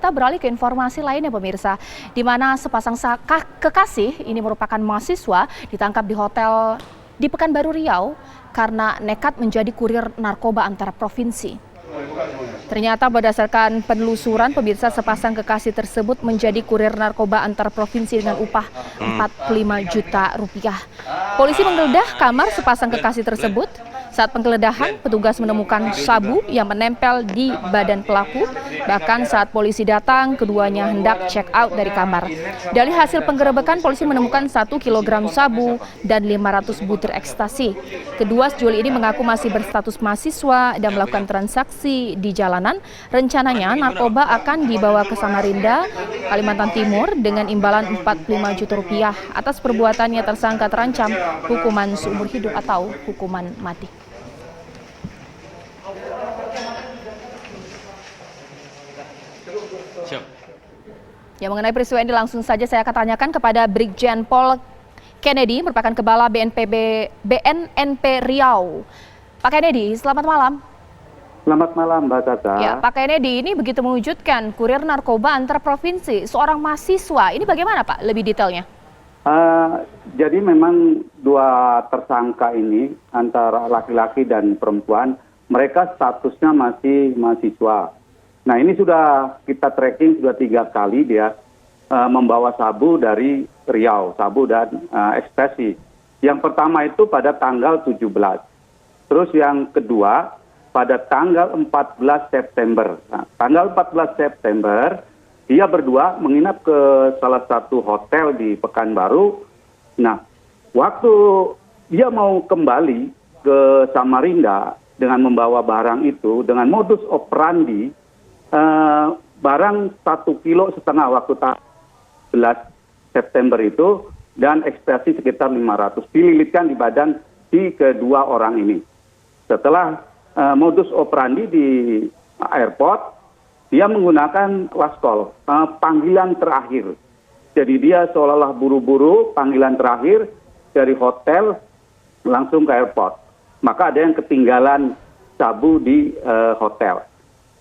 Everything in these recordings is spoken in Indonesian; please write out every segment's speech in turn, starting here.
kita beralih ke informasi lainnya pemirsa, di mana sepasang kekasih ini merupakan mahasiswa ditangkap di hotel di Pekanbaru Riau karena nekat menjadi kurir narkoba antar provinsi. Ternyata berdasarkan penelusuran pemirsa, sepasang kekasih tersebut menjadi kurir narkoba antar provinsi dengan upah 45 juta rupiah. Polisi menggeledah kamar sepasang kekasih tersebut. Saat penggeledahan, petugas menemukan sabu yang menempel di badan pelaku. Bahkan saat polisi datang, keduanya hendak check out dari kamar. Dari hasil penggerebekan, polisi menemukan 1 kilogram sabu dan 500 butir ekstasi. Kedua sejoli ini mengaku masih berstatus mahasiswa dan melakukan transaksi di jalanan. Rencananya narkoba akan dibawa ke Samarinda, Kalimantan Timur dengan imbalan 45 juta rupiah. Atas perbuatannya tersangka terancam hukuman seumur hidup atau hukuman mati. Ya, mengenai peristiwa ini langsung saja saya akan tanyakan kepada Brigjen Pol Kennedy, merupakan Kepala BNNP Riau. Pak Kennedy, selamat malam. Selamat malam, Mbak Tata. Ya, Pak Kennedy, ini begitu mewujudkan kurir narkoba antar provinsi, seorang mahasiswa. Ini bagaimana, Pak? Lebih detailnya. Jadi memang dua tersangka ini antara laki-laki dan perempuan, mereka statusnya masih mahasiswa. Nah, ini sudah kita tracking sudah 3 kali dia membawa sabu dari Riau, sabu dan ekstasi. Yang pertama itu pada tanggal 17. Terus yang kedua pada tanggal 14 September. Nah, tanggal 14 September dia berdua menginap ke salah satu hotel di Pekanbaru. Nah, waktu dia mau kembali ke Samarinda dengan membawa barang itu dengan modus operandi barang 1,5 kilo waktu 11 September itu dan ekstasi sekitar 500 dililitkan di badan si kedua orang ini. Setelah modus operandi di airport, dia menggunakan last call, panggilan terakhir. Jadi dia seolah-olah buru-buru panggilan terakhir dari hotel langsung ke airport. Maka ada yang ketinggalan sabu di hotel.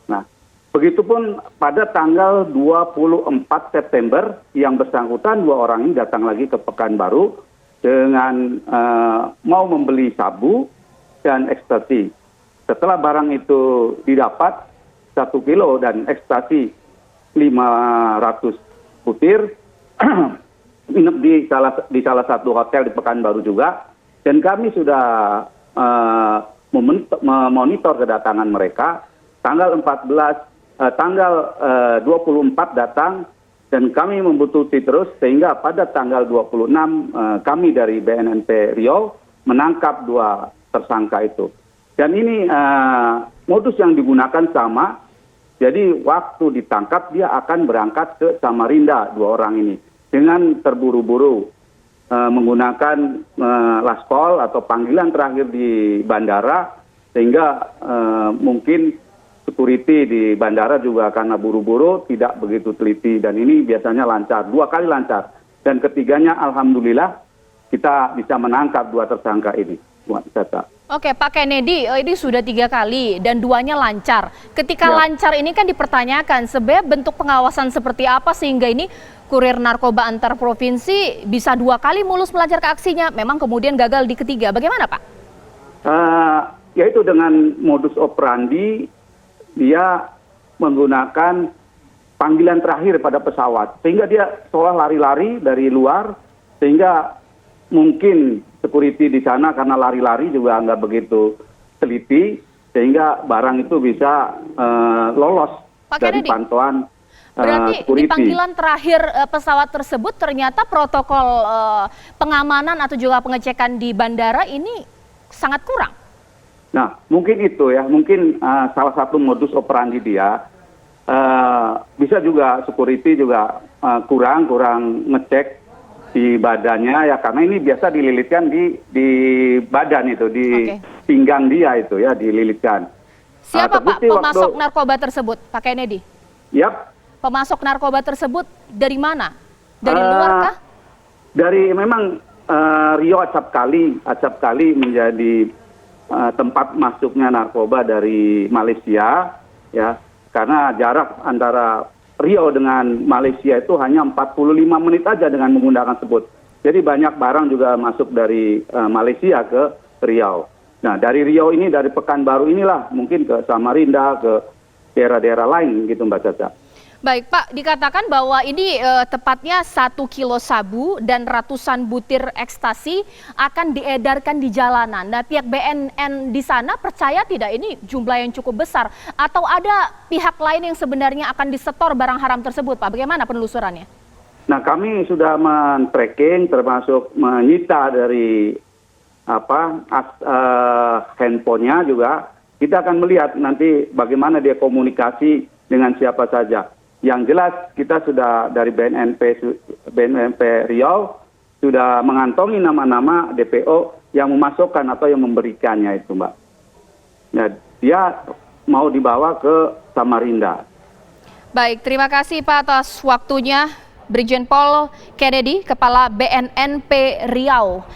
Nah, begitupun pada tanggal 24 September yang bersangkutan dua orang ini datang lagi ke Pekanbaru dengan mau membeli sabu dan ekstasi. Setelah barang itu didapat 1 kilo dan ekstasi 500 butir, nginep di salah satu hotel di Pekanbaru juga, dan kami sudah memonitor kedatangan mereka. Tanggal 24 datang dan kami membutuhkan terus sehingga pada tanggal 26 kami dari BNNP Riau menangkap 2 tersangka itu. Dan ini modus yang digunakan sama, jadi waktu ditangkap dia akan berangkat ke Samarinda 2 orang ini dengan terburu-buru menggunakan last call atau panggilan terakhir di bandara sehingga mungkin security di bandara juga karena buru-buru tidak begitu teliti dan ini biasanya lancar, 2 kali lancar dan ketiganya alhamdulillah kita bisa menangkap 2 tersangka ini. Oke, Pak Kennedy, ini sudah 3 kali dan 2-nya lancar. Ketika lancar ini kan dipertanyakan sebenarnya bentuk pengawasan seperti apa sehingga ini kurir narkoba antar provinsi bisa 2 kali mulus melancarkan aksinya, memang kemudian gagal di ketiga. Bagaimana, Pak? Yaitu dengan modus operandi dia menggunakan panggilan terakhir pada pesawat sehingga dia seolah lari-lari dari luar sehingga mungkin security di sana karena lari-lari juga nggak begitu teliti sehingga barang itu bisa lolos dari pantauan berarti security. Di panggilan terakhir pesawat tersebut ternyata protokol pengamanan atau juga pengecekan di bandara ini sangat kurang. Nah, mungkin itu ya, mungkin salah satu modus operandi dia bisa juga security juga kurang ngecek di badannya ya karena ini biasa dililitkan di badan itu di pinggang dia itu ya dililitkan. Siapa Pak pemasok narkoba tersebut, Pak Kennedy? Yap. Pemasok narkoba tersebut dari mana? Dari luar kah? Dari memang Riau acap kali menjadi tempat masuknya narkoba dari Malaysia ya karena jarak antara Riau dengan Malaysia itu hanya 45 menit aja dengan menggunakan tersebut. Jadi banyak barang juga masuk dari Malaysia ke Riau. Nah, dari Riau ini, dari Pekanbaru inilah mungkin ke Samarinda, ke daerah-daerah lain gitu Mbak Caca. Baik Pak, dikatakan bahwa ini tepatnya 1 kilo sabu dan ratusan butir ekstasi akan diedarkan di jalanan. Nah, pihak BNN di sana percaya tidak ini jumlah yang cukup besar? Atau ada pihak lain yang sebenarnya akan disetor barang haram tersebut Pak? Bagaimana penelusurannya? Nah, kami sudah men-tracking termasuk menyita dari handphonenya juga. Kita akan melihat nanti bagaimana dia komunikasi dengan siapa saja. Yang jelas kita sudah dari BNP Riau sudah mengantongi nama-nama DPO yang memasukkan atau yang memberikannya itu Mbak. Nah, dia mau dibawa ke Samarinda. Baik, terima kasih Pak atas waktunya. Brigjen Pol Kennedy, Kepala BNNP Riau.